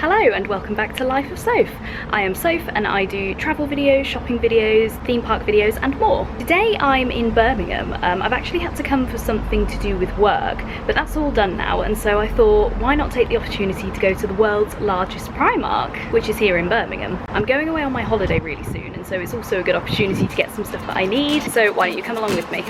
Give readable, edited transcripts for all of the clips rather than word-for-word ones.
Hello and welcome back to Life of Soph. I am Soph and I do travel videos, shopping videos, theme park videos and more. Today I'm in Birmingham. I've actually had to come for something to do with work, but that's all done now, and so I thought why not take the opportunity to go to the world's largest Primark, which is here in Birmingham. I'm going away on my holiday really soon, and so it's also a good opportunity to get some stuff that I need, so why don't you come along with me?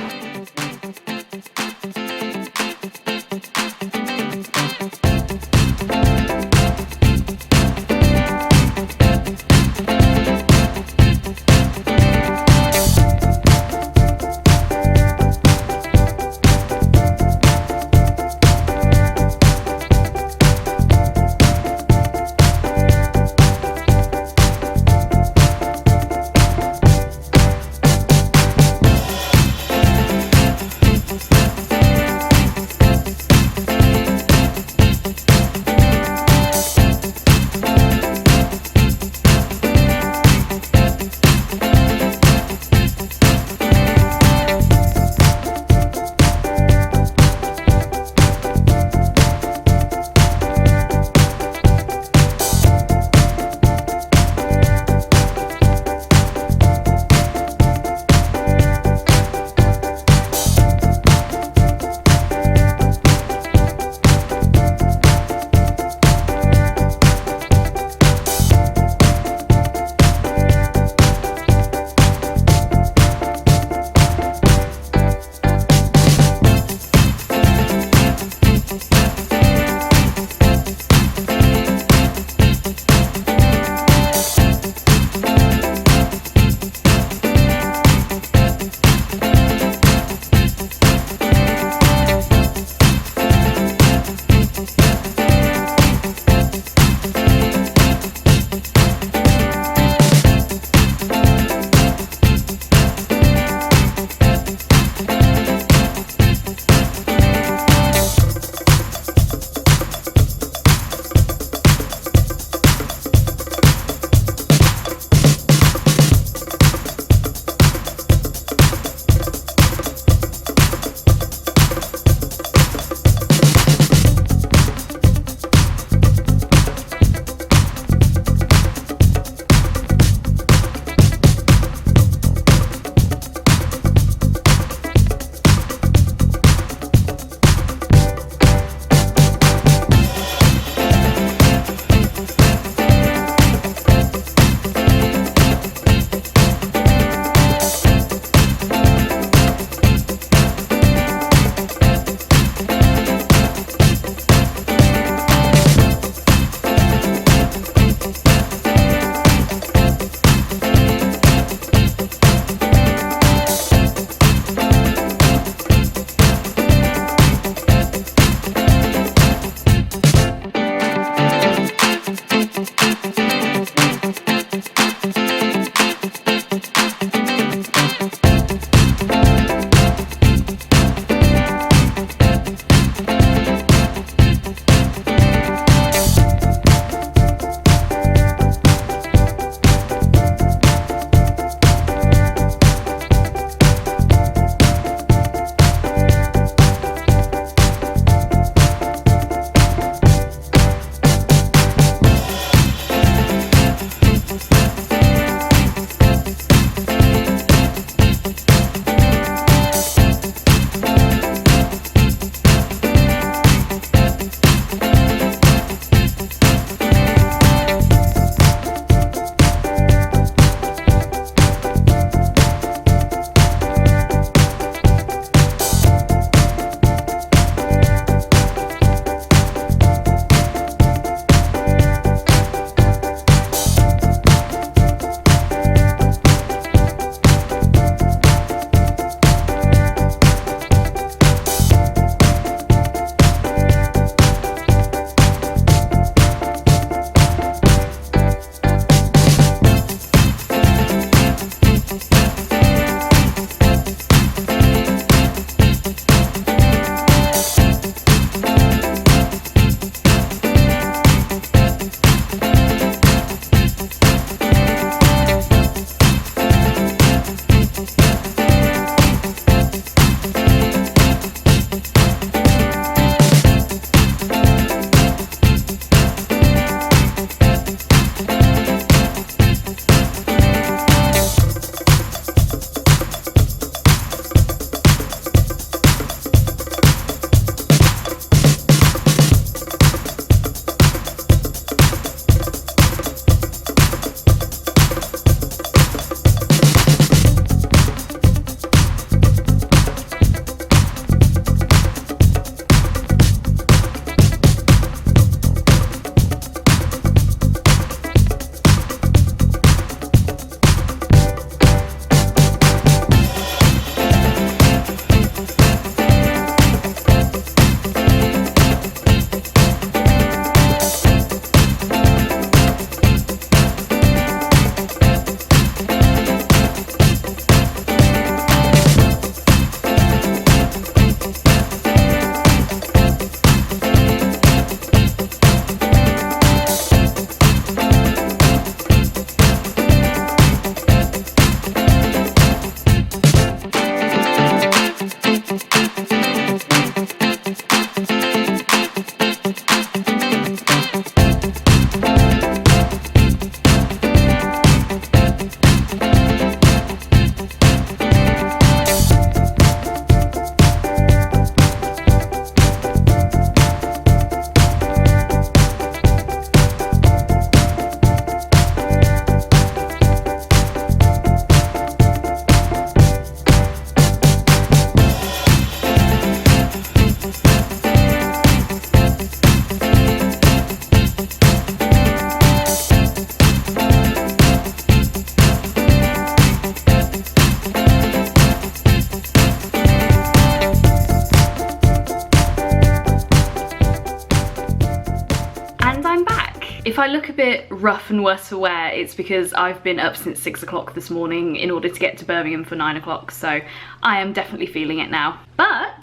look a bit rough and worse for wear, it's because I've been up since 6 o'clock this morning in order to get to Birmingham for 9 o'clock, so I am definitely feeling it now. But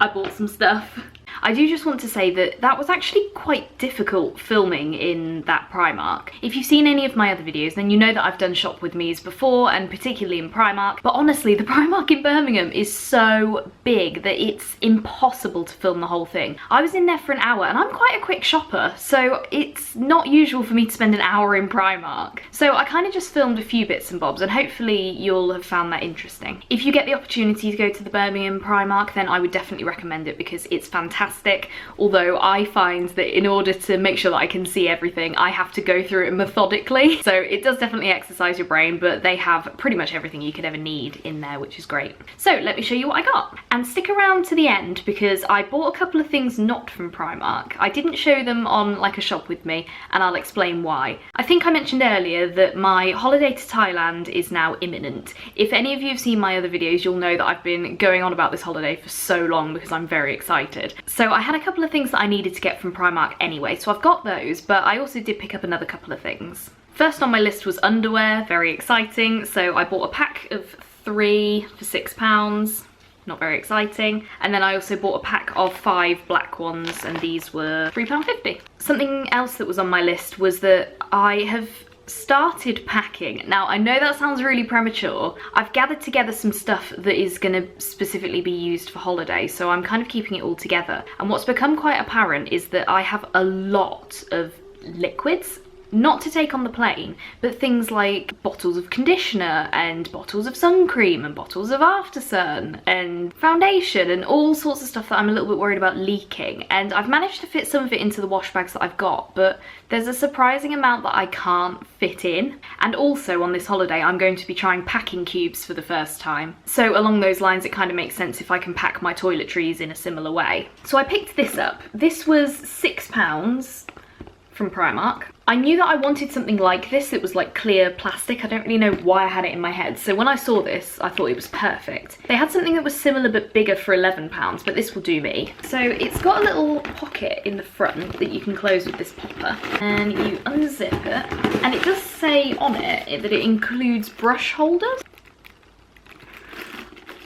I bought some stuff. I do just want to say that that was actually quite difficult filming in that Primark. If you've seen any of my other videos, then you know that I've done shop with me's before, and particularly in Primark. But honestly, the Primark in Birmingham is so big that it's impossible to film the whole thing. I was in there for an hour, and I'm quite a quick shopper, so it's not usual for me to spend an hour in Primark. So I kind of just filmed a few bits and bobs, and hopefully you'll have found that interesting. If you get the opportunity to go to the Birmingham Primark, then I would definitely recommend it because it's fantastic. Although I find that in order to make sure that I can see everything, I have to go through it methodically. So it does definitely exercise your brain, but they have pretty much everything you could ever need in there, which is great. So let me show you what I got. And stick around to the end because I bought a couple of things not from Primark. I didn't show them on like a shop with me, and I'll explain why. I think I mentioned earlier that my holiday to Thailand is now imminent. If any of you have seen my other videos, you'll know that I've been going on about this holiday for so long because I'm very excited. So I had a couple of things that I needed to get from Primark anyway, so I've got those, but I also did pick up another couple of things. First on my list was underwear, very exciting, so I bought a pack of 3 for £6, not very exciting. And then I also bought a pack of 5 black ones, and these were £3.50. Something else that was on my list was that I have started packing. Now I know that sounds really premature. I've gathered together some stuff that is going to specifically be used for holiday, so I'm kind of keeping it all together. And what's become quite apparent is that I have a lot of liquids. Not to take on the plane, but things like bottles of conditioner and bottles of sun cream and bottles of after sun and foundation and all sorts of stuff that I'm a little bit worried about leaking. And I've managed to fit some of it into the wash bags that I've got, but there's a surprising amount that I can't fit in. And also on this holiday, I'm going to be trying packing cubes for the first time. So along those lines, it kind of makes sense if I can pack my toiletries in a similar way. So I picked this up. This was £6 from Primark. I knew that I wanted something like this. It was like clear plastic. I don't really know why I had it in my head. So when I saw this, I thought it was perfect. They had something that was similar but bigger for £11, but this will do me. So it's got a little pocket in the front that you can close with this popper. And you unzip it. And it does say on it that it includes brush holders.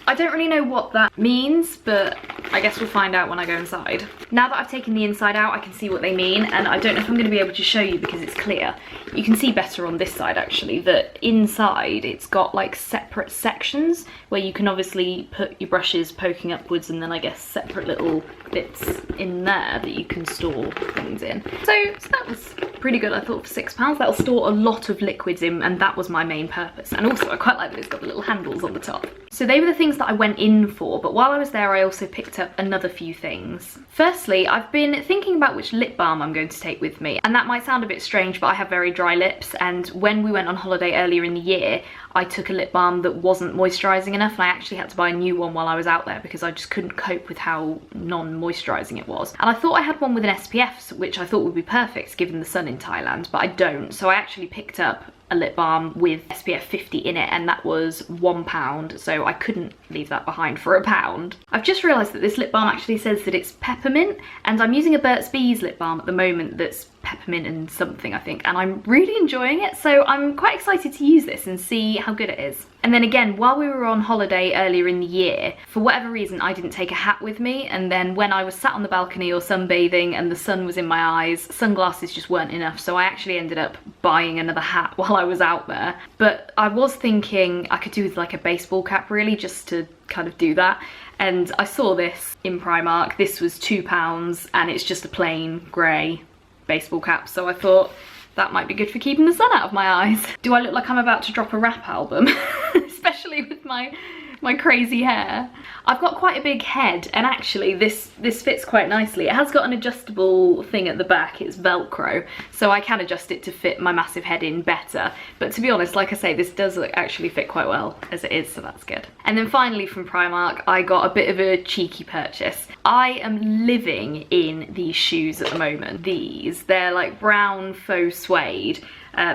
I don't really know what that means, but I guess we'll find out when I go inside. Now that I've taken the inside out, I can see what they mean, and I don't know if I'm going to be able to show you because it's clear. You can see better on this side actually, that inside it's got like separate sections where you can obviously put your brushes poking upwards, and then I guess separate little bits in there that you can store things in. So that was pretty good. I thought for £6 that'll store a lot of liquids in, and that was my main purpose. And also I quite like that it's got the little handles on the top. So they were the things that I went in for, but while I was there I also picked up another few things. Firstly, I've been thinking about which lip balm I'm going to take with me, and that might sound a bit strange, but I have very dry lips, and when we went on holiday earlier in the year I took a lip balm that wasn't moisturising enough, and I actually had to buy a new one while I was out there because I just couldn't cope with how non-moisturising it was. And I thought I had one with an SPF, which I thought would be perfect given the sun in Thailand, but I don't. So I actually picked up a lip balm with SPF 50 in it, and that was £1, so I couldn't leave that behind for £1. I've just realised that this lip balm actually says that it's peppermint, and I'm using a Burt's Bees lip balm at the moment that's peppermint and something, I think, and I'm really enjoying it, so I'm quite excited to use this and see how good it is. And then again, while we were on holiday earlier in the year, for whatever reason I didn't take a hat with me, and then when I was sat on the balcony or sunbathing and the sun was in my eyes, sunglasses just weren't enough, so I actually ended up buying another hat while I was out there. But I was thinking I could do with like a baseball cap really, just to kind of do that. And I saw this in Primark. This was £2 and it's just a plain grey baseball cap, so I thought that might be good for keeping the sun out of my eyes. Do I look like I'm about to drop a rap album? Especially with my crazy hair. I've got quite a big head, and actually this fits quite nicely. It has got an adjustable thing at the back, it's Velcro, so I can adjust it to fit my massive head in better. But to be honest, like I say, this does actually fit quite well as it is, so that's good. And then finally from Primark, I got a bit of a cheeky purchase. I am living in these shoes at the moment. They're like brown faux suede.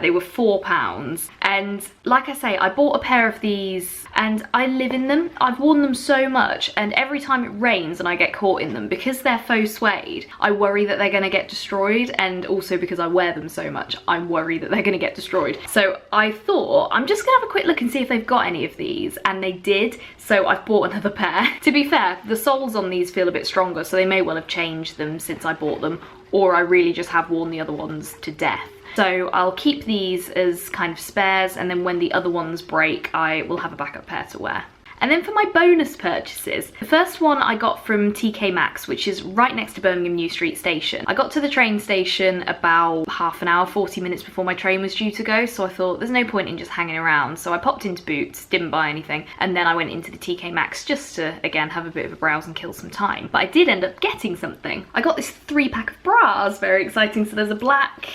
They were £4. And like I say, I bought a pair of these and I live in them. I've worn them so much, and every time it rains and I get caught in them, because they're faux suede, I worry that they're going to get destroyed, and also because I wear them so much, I worry that they're going to get destroyed. So I thought I'm just going to have a quick look and see if they've got any of these, and they did, so I've bought another pair. To be fair, the soles on these feel a bit stronger, so they may well have changed them since I bought them, or I really just have worn the other ones to death. So I'll keep these as kind of spares, and then when the other ones break, I will have a backup pair to wear. And then for my bonus purchases, the first one I got from TK Maxx, which is right next to Birmingham New Street Station. I got to the train station about half an hour, 40 minutes before my train was due to go, so I thought there's no point in just hanging around. So I popped into Boots, didn't buy anything, and then I went into the TK Maxx just to, again, have a bit of a browse and kill some time. But I did end up getting something. I got this 3-pack of bras, very exciting. So there's a black,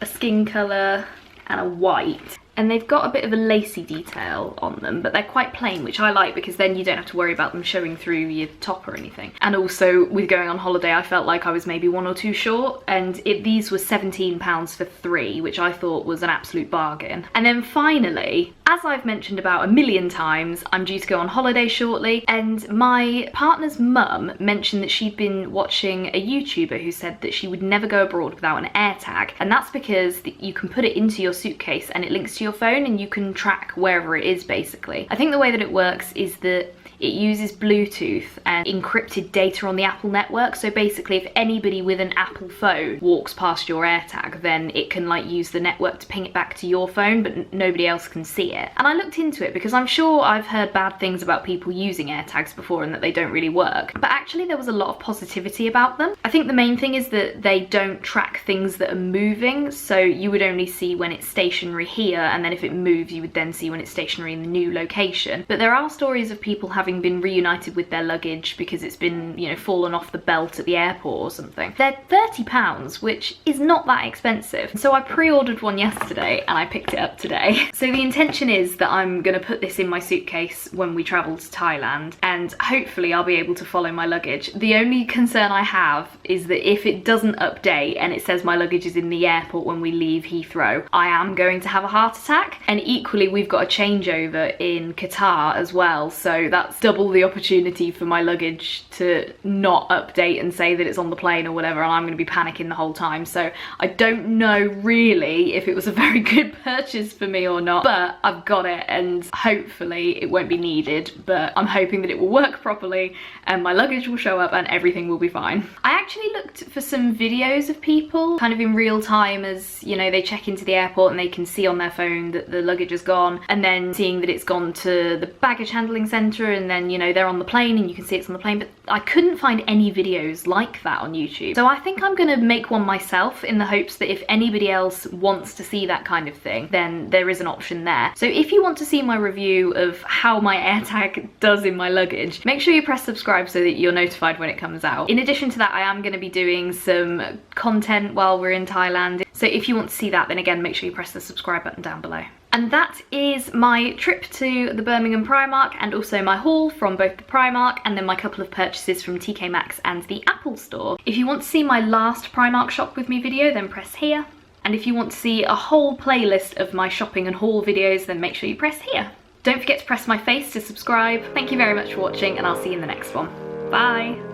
a skin colour, and a white. And they've got a bit of a lacy detail on them, but they're quite plain, which I like because then you don't have to worry about them showing through your top or anything. And also, with going on holiday, I felt like I was maybe 1 or 2 short, and these were £17 for 3, which I thought was an absolute bargain. And then finally, as I've mentioned about a million times, I'm due to go on holiday shortly, and my partner's mum mentioned that she'd been watching a YouTuber who said that she would never go abroad without an AirTag, and that's because you can put it into your suitcase and it links to your phone and you can track wherever it is, basically. I think the way that it works is that it uses Bluetooth and encrypted data on the Apple network, so basically if anybody with an Apple phone walks past your AirTag, then it can like use the network to ping it back to your phone, but nobody else can see it. And I looked into it because I'm sure I've heard bad things about people using AirTags before and that they don't really work, but actually there was a lot of positivity about them. I think the main thing is that they don't track things that are moving, so you would only see when it's stationary here, and then if it moves you would then see when it's stationary in the new location. But there are stories of people having been reunited with their luggage because it's been, you know, fallen off the belt at the airport or something. They're £30, which is not that expensive. So I pre-ordered one yesterday and I picked it up today. So the intention is that I'm gonna put this in my suitcase when we travel to Thailand, and hopefully I'll be able to follow my luggage. The only concern I have is that if it doesn't update and it says my luggage is in the airport when we leave Heathrow, I am going to have a heart attack. And equally, we've got a changeover in Qatar as well, so that's double the opportunity for my luggage to not update and say that it's on the plane or whatever, and I'm going to be panicking the whole time. So I don't know really if it was a very good purchase for me or not, but I've got it and hopefully it won't be needed, but I'm hoping that it will work properly and my luggage will show up and everything will be fine. I actually looked for some videos of people kind of in real time as, you know, they check into the airport and they can see on their phone that the luggage is gone, and then seeing that it's gone to the baggage handling centre, and then, you know, they're on the plane and you can see it's on the plane, but I couldn't find any videos like that on YouTube. So I think I'm gonna make one myself in the hopes that if anybody else wants to see that kind of thing, then there is an option there. So if you want to see my review of how my AirTag does in my luggage, make sure you press subscribe so that you're notified when it comes out. In addition to that, I am gonna be doing some content while we're in Thailand. So if you want to see that, then again, make sure you press the subscribe button down below. And that is my trip to the Birmingham Primark, and also my haul from both the Primark and then my couple of purchases from TK Maxx and the Apple store. If you want to see my last Primark shop with me video, then press here. And if you want to see a whole playlist of my shopping and haul videos, then make sure you press here. Don't forget to press my face to subscribe. Thank you very much for watching, and I'll see you in the next one. Bye!